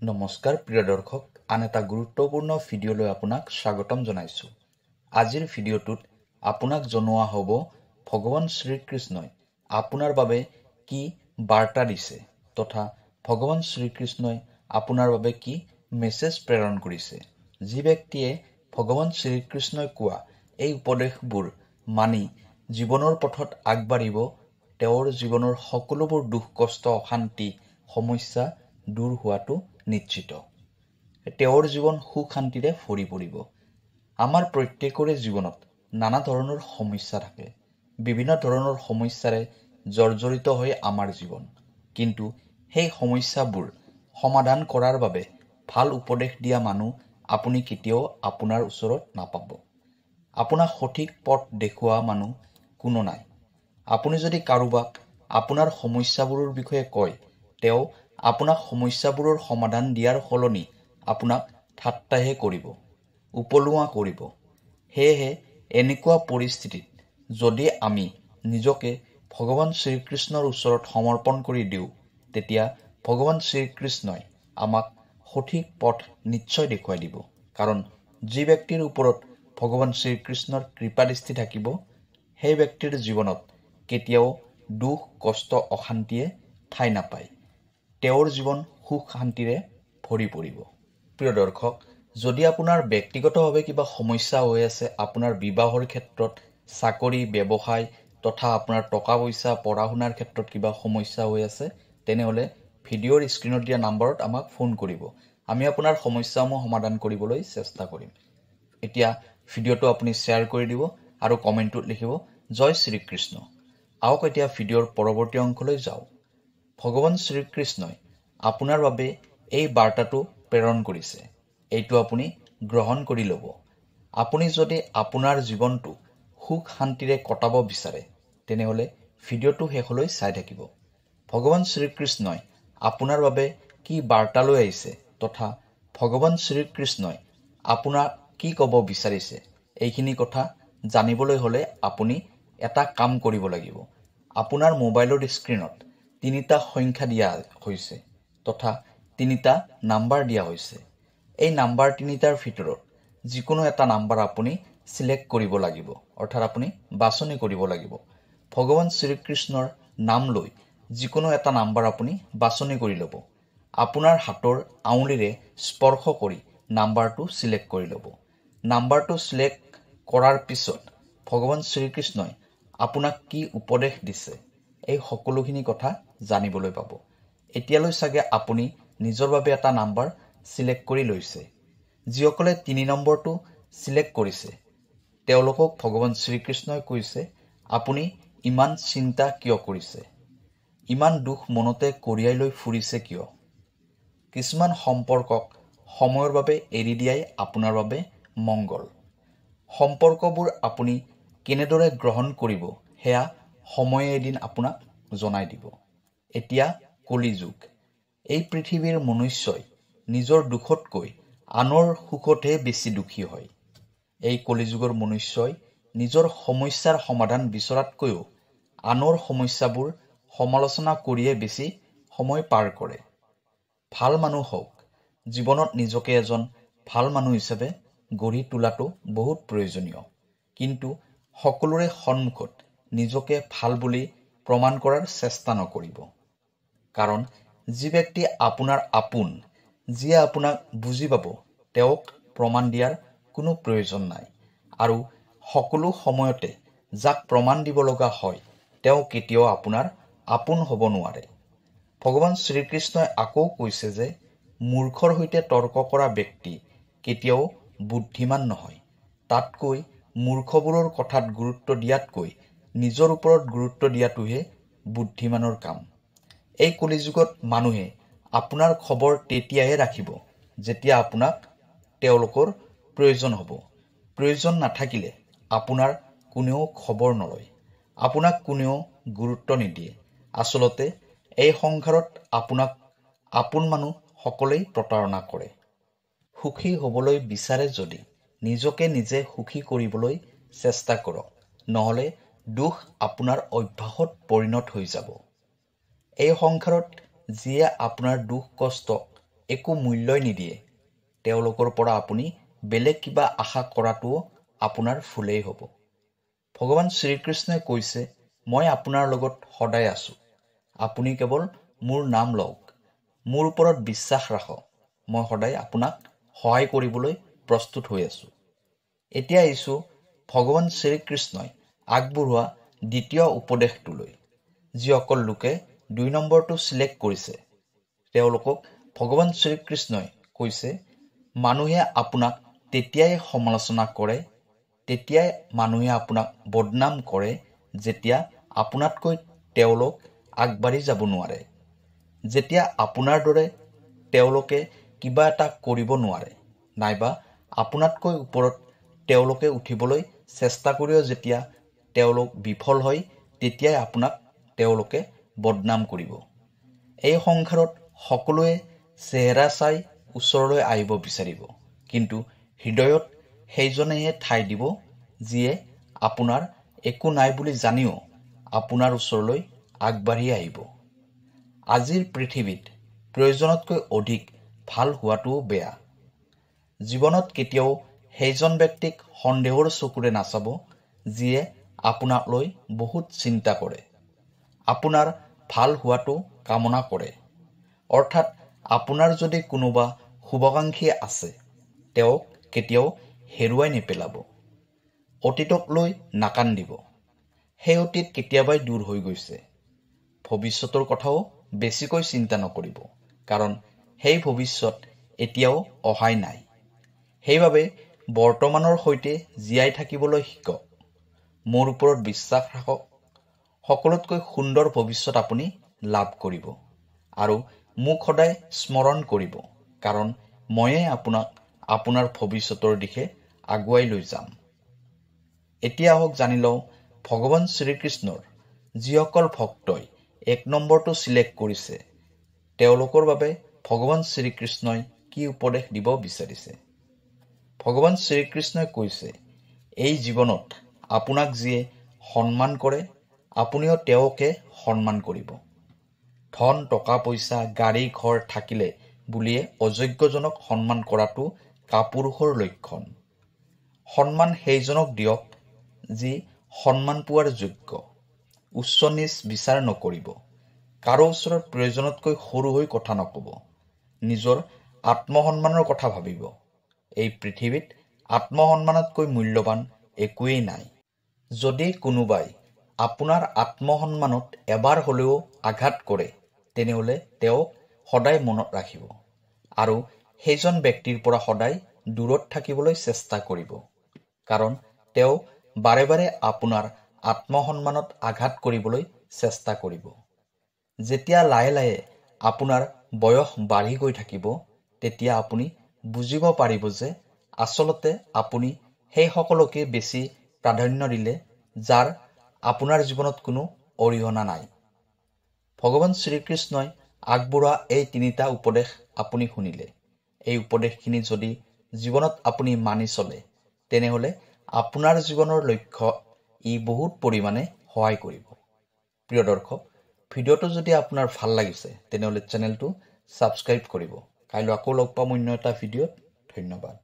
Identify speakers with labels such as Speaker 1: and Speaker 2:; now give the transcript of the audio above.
Speaker 1: নমস্কাৰ প্ৰিয় দৰ্শক, আন এটা গুৰুত্বপূৰ্ণ ভিডিঅ'লৈ আপোনাক স্বাগতম জনাইছোঁ। আজিৰ ভিডিঅ'টোত আপোনাক জনোৱা হ'ব ভগৱান শ্ৰীকৃষ্ণই আপোনাৰ বাবে কি বাৰ্তা দিছে তথা ভগৱান শ্ৰীকৃষ্ণই আপোনাৰ বাবে কি মেছেজ প্ৰেৰণ কৰিছে। যি ব্যক্তিয়ে ভগৱান শ্ৰীকৃষ্ণই কোৱা এই উপদেশবোৰ মানি জীৱনৰ পথত আগবাঢ়িব, তেওঁৰ জীৱনৰ সকলোবোৰ দুখ কষ্ট অশান্তি সমস্যা দূৰ হোৱাটো নিশ্চিত। তেওঁৰ জীৱন সুখ শান্তিৰে ভৰি পৰিব। আমাৰ প্ৰত্যেকৰে জীৱনত নানা ধৰণৰ সমস্যা থাকে। বিভিন্ন ধৰণৰ সমস্যাৰে জৰ্জৰিত হৈ আমাৰ জীৱন। কিন্তু সেই সমস্যাবোৰ সমাধান কৰাৰ বাবে ভাল উপদেশ দিয়া মানুহ আপুনি কেতিয়াও আপোনাৰ ওচৰত নাপাব। আপোনাক সঠিক পথ দেখুওৱা মানুহ কোনো নাই। আপুনি যদি কাৰোবাক আপোনাৰ সমস্যাবোৰৰ বিষয়ে কয়, তেওঁ আপোনাক সমস্যাবোৰৰ সমাধান দিয়াৰ সলনি আপোনাক ঠাট্টাহে কৰিব, উপলুঙা কৰিব। সেয়েহে এনেকুৱা পৰিস্থিতিত যদি আমি নিজকে ভগৱান শ্ৰীকৃষ্ণৰ ওচৰত সমৰ্পণ কৰি দিওঁ, তেতিয়া ভগৱান শ্ৰীকৃষ্ণই আমাক সঠিক পথ নিশ্চয় দেখুৱাই দিব। কাৰণ যি ব্যক্তিৰ ওপৰত ভগৱান শ্ৰীকৃষ্ণৰ কৃপাদৃষ্টি থাকিব, সেই ব্যক্তিৰ জীৱনত কেতিয়াও দুখ কষ্ট অশান্তিয়ে ঠাই নাপায়। তেওঁৰ জীৱন সুখ শান্তিৰে ভৰি পৰিব। প্ৰিয় দৰ্শক, যদি আপোনাৰ ব্যক্তিগতভাৱে কিবা সমস্যা হৈ আছে, আপোনাৰ বিবাহৰ ক্ষেত্ৰত, চাকৰি ব্যৱসায় তথা আপোনাৰ টকা পইচা পঢ়া শুনাৰ ক্ষেত্ৰত কিবা সমস্যা হৈ আছে, তেনেহ'লে ভিডিঅ'ৰ স্ক্ৰীণত দিয়া নাম্বাৰত আমাক ফোন কৰিব। আমি আপোনাৰ সমস্যাসমূহ সমাধান কৰিবলৈ চেষ্টা কৰিম। এতিয়া ভিডিঅ'টো আপুনি শ্বেয়াৰ কৰি দিব আৰু কমেণ্টত লিখিব জয় শ্ৰীকৃষ্ণ। আহক এতিয়া ভিডিঅ'ৰ পৰৱৰ্তী অংশলৈ যাওঁ। ভগৱান শ্ৰীকৃষ্ণই আপোনাৰ বাবে এই বাৰ্তাটো প্ৰেৰণ কৰিছে। এইটো আপুনি গ্ৰহণ কৰি ল'ব। আপুনি যদি আপোনাৰ জীৱনটো সুখ শান্তিৰে কটাব বিচাৰে, তেনেহ'লে ভিডিঅ'টো শেষলৈ চাই থাকিব। ভগৱান শ্ৰীকৃষ্ণই আপোনাৰ বাবে কি বাৰ্তা লৈ আহিছে তথা ভগৱান শ্ৰীকৃষ্ণই আপোনাক কি ক'ব বিচাৰিছে, এইখিনি কথা জানিবলৈ হ'লে আপুনি এটা কাম কৰিব লাগিব। আপোনাৰ মোবাইলৰ স্ক্ৰীণত 3টা সংখ্যা দিয়া হৈছে তথা 3টা নাম্বাৰ দিয়া হৈছে। এই নাম্বাৰ 3টাৰ ভিতৰত যিকোনো এটা নাম্বাৰ আপুনি চিলেক্ট কৰিব লাগিব, অৰ্থাৎ আপুনি বাছনি কৰিব লাগিব। ভগৱান শ্ৰীকৃষ্ণৰ নাম লৈ যিকোনো এটা নাম্বাৰ আপুনি বাছনি কৰি ল'ব। আপোনাৰ হাতৰ আঙুলিৰে স্পৰ্শ কৰি নাম্বাৰটো চিলেক্ট কৰি ল'ব। নাম্বাৰটো চিলেক্ট কৰাৰ পিছত ভগৱান শ্ৰীকৃষ্ণই আপোনাক কি উপদেশ দিছে, এই সকলোখিনি কথা জানিবলৈ পাব। এতিয়ালৈ চাগে আপুনি নিজৰ বাবে এটা নাম্বাৰ চিলেক্ট কৰি লৈছে। যিসকলে 3 নম্বৰটো চিলেক্ট কৰিছে, তেওঁলোকক ভগৱান শ্ৰীকৃষ্ণই কৈছে, আপুনি ইমান চিন্তা কিয় কৰিছে? ইমান দুখ মনতে কঢ়িয়াই লৈ ফুৰিছে কিয়? কিছুমান সম্পৰ্কক সময়ৰ বাবে এৰি দিয়াই আপোনাৰ বাবে মংগল। সম্পৰ্কবোৰ আপুনি কেনেদৰে গ্ৰহণ কৰিব, সেয়া সময়ে এদিন আপোনাক জনাই দিব। এতিয়া কলিযুগ। এই পৃথিৱীৰ মনুষ্যই নিজৰ দুখতকৈ আনৰ সুখতহে বেছি দুখী হয়। এই কলিযুগৰ মনুষ্যই নিজৰ সমস্যাৰ সমাধান বিচৰাতকৈও আনৰ সমস্যাবোৰ সমালোচনা কৰিয়ে বেছি সময় পাৰ কৰে। ভাল মানুহ হওক, জীৱনত নিজকে এজন ভাল মানুহ হিচাপে গঢ়ি তোলাটো বহুত প্ৰয়োজনীয়। কিন্তু সকলোৰে সন্মুখত নিজকে ভাল বুলি প্ৰমাণ কৰাৰ চেষ্টা নকৰিব। কাৰণ যি ব্যক্তি আপোনাৰ আপোন, যিয়ে আপোনাক বুজি পাব, তেওঁক প্ৰমাণ দিয়াৰ কোনো প্ৰয়োজন নাই। আৰু সকলো সময়তে যাক প্ৰমাণ দিব লগা হয়, তেওঁ কেতিয়াও আপোনাৰ আপোন হ'ব নোৱাৰে। ভগৱান শ্ৰীকৃষ্ণই আকৌ কৈছে যে মূৰ্খৰ সৈতে তৰ্ক কৰা ব্যক্তি কেতিয়াও বুদ্ধিমান নহয়। তাতকৈ মূৰ্খবোৰৰ কথাত গুৰুত্ব দিয়াতকৈ নিজৰ ওপৰত গুৰুত্ব দিয়াটোহে বুদ্ধিমানৰ কাম। এই কলিযুগত মানুহে আপোনাৰ খবৰ তেতিয়াহে ৰাখিব যেতিয়া আপোনাক তেওঁলোকৰ প্ৰয়োজন হ'ব। প্ৰয়োজন নাথাকিলে আপোনাৰ কোনেও খবৰ নলয়, আপোনাক কোনেও গুৰুত্ব নিদিয়ে। আচলতে এই সংসাৰত আপোনাক আপোন মানুহ সকলেই প্ৰতাৰণা কৰে। সুখী হ'বলৈ বিচাৰে যদি নিজকে নিজে সুখী কৰিবলৈ চেষ্টা কৰক, নহ'লে দুখ আপোনাৰ অভ্যাসত পৰিণত হৈ যাব। এই সংসাৰত যিয়ে আপোনাৰ দুখ কষ্ট একো মূল্যই নিদিয়ে তেওঁলোকৰ পৰা আপুনি বেলেগ কিবা আশা কৰাটো আপোনাৰ ভুলেই হ'ব। ভগৱান শ্ৰীকৃষ্ণই কৈছে, মই আপোনাৰ লগত সদায় আছো। আপুনি কেৱল মোৰ নাম লওক, মোৰ ওপৰত বিশ্বাস ৰাখক। মই সদায় আপোনাক সহায় কৰিবলৈ প্ৰস্তুত হৈ আছো। এতিয়া আহিছো ভগৱান শ্ৰীকৃষ্ণই আগবঢ়োৱা দ্বিতীয় উপদেশটোলৈ। যিসকল লোকে 2 নম্বৰটো চিলেক্ট কৰিছে তেওঁলোকক ভগৱান শ্ৰীকৃষ্ণই কৈছে, মানুহে আপোনাক তেতিয়াই সমালোচনা কৰে, তেতিয়াই মানুহে আপোনাক বদনাম কৰে যেতিয়া আপোনাতকৈ তেওঁলোক আগবাঢ়ি যাব নোৱাৰে। যেতিয়া আপোনাৰ দৰে তেওঁলোকে কিবা এটা কৰিব নোৱাৰে, নাইবা আপোনাতকৈ ওপৰত তেওঁলোকে উঠিবলৈ চেষ্টা কৰিও যেতিয়া তেওঁলোক বিফল হয়, তেতিয়াই আপোনাক তেওঁলোকে বদনাম কৰিব। এই সংসাৰত সকলোৱে চেহেৰা চাই ওচৰলৈ আহিব বিচাৰিব, কিন্তু হৃদয়ত সেইজনেহে ঠাই দিব যিয়ে আপোনাৰ একো নাই বুলি জানিও আপোনাৰ ওচৰলৈ আগবাঢ়ি আহিব। আজিৰ পৃথিৱীত প্ৰয়োজনতকৈ অধিক ভাল হোৱাটোও বেয়া। জীৱনত কেতিয়াও সেইজন ব্যক্তিক সন্দেহৰ চকুৰে নাচাব যিয়ে আপোনাক লৈ বহুত চিন্তা কৰে, আপোনাৰ ভাল হোৱাটো কামনা কৰে। অৰ্থাৎ আপোনাৰ যদি কোনোবা শুভাকাংক্ষী আছে, তেওঁক কেতিয়াও হেৰুৱাই নেপেলাব। অতীতক লৈ নাকান্দিব, সেই অতীত কেতিয়াবাই দূৰ হৈ গৈছে। ভৱিষ্যতৰ কথাও বেছিকৈ চিন্তা নকৰিব, কাৰণ সেই ভৱিষ্যত এতিয়াও অহাই নাই। সেইবাবে বৰ্তমানৰ সৈতে জীয়াই থাকিবলৈ শিকক। মোৰ ওপৰত বিশ্বাস ৰাখক, সকলোতকৈ সুন্দৰ ভৱিষ্যত আপুনি লাভ কৰিব। আৰু মোক সদায় স্মৰণ কৰিব, কাৰণ ময়ে আপোনাক আপোনাৰ ভৱিষ্যতৰ দিশে আগুৱাই লৈ যাম। এতিয়া আহক জানি লওঁ ভগৱান শ্ৰীকৃষ্ণৰ যিসকল ভক্তই 1 নম্বৰটো চিলেক্ট কৰিছে তেওঁলোকৰ বাবে ভগৱান শ্ৰীকৃষ্ণই কি উপদেশ দিব বিচাৰিছে। ভগৱান শ্ৰীকৃষ্ণই কৈছে, এই জীৱনত আপোনাক যিয়ে সন্মান কৰে আপুনিও তেওঁকে সন্মান কৰিব। ধন টকা পইচা গাড়ী ঘৰ থাকিলে বুলিয়ে অযোগ্যজনক সন্মান কৰাটো কাপুৰুষৰ লক্ষণ। সন্মান সেইজনক দিয়ক যি সন্মান পোৱাৰ যোগ্য। উচ্চ নীচ বিচাৰ নকৰিব। কাৰো ওচৰত প্ৰয়োজনতকৈ সৰু হৈ কথা নকব। নিজৰ আত্মসন্মানৰ কথা ভাবিব। এই পৃথিৱীত আত্মসন্মানতকৈ মূল্যৱান একোৱেই নাই। যদি কোনোবাই আপোনাৰ আত্মসন্মানত এবাৰ হ'লেও আঘাত কৰে, তেনেহলে তেওঁক সদায় মনত ৰাখিব আৰু সেইজন ব্যক্তিৰ পৰা সদায় দূৰত থাকিবলৈ চেষ্টা কৰিব, কাৰণ তেওঁ বাৰে বাৰে আপোনাৰ আত্মসন্মানত আঘাত কৰিবলৈ চেষ্টা কৰিব। যেতিয়া লাহে লাহে আপোনাৰ বয়স বাঢ়ি গৈ থাকিব, তেতিয়া আপুনি বুজিব পাৰিব যে আচলতে আপুনি সেই সকলোকে বেছি প্ৰাধান্য দিলে যাৰ আপোনাৰ জীৱনত কোনো অৰিহণা নাই। ভগৱান শ্ৰীকৃষ্ণই আগবঢ়োৱা এই 3টা উপদেশ আপুনি শুনিলে। এই উপদেশখিনি যদি জীৱনত আপুনি মানি চলে, তেনেহলে আপোনাৰ জীৱনৰ লক্ষ্য ই বহুত পৰিমাণে সহায় কৰিব। প্ৰিয় দৰ্শক, ভিডিঅ'টো যদি আপোনাৰ ভাল লাগিছে তেনেহলে চেনেলটো ছাবস্ক্ৰাইব কৰিব। কাইলৈ আকৌ লগ পাম অন্য এটা ভিডিঅ'ত। ধন্যবাদ।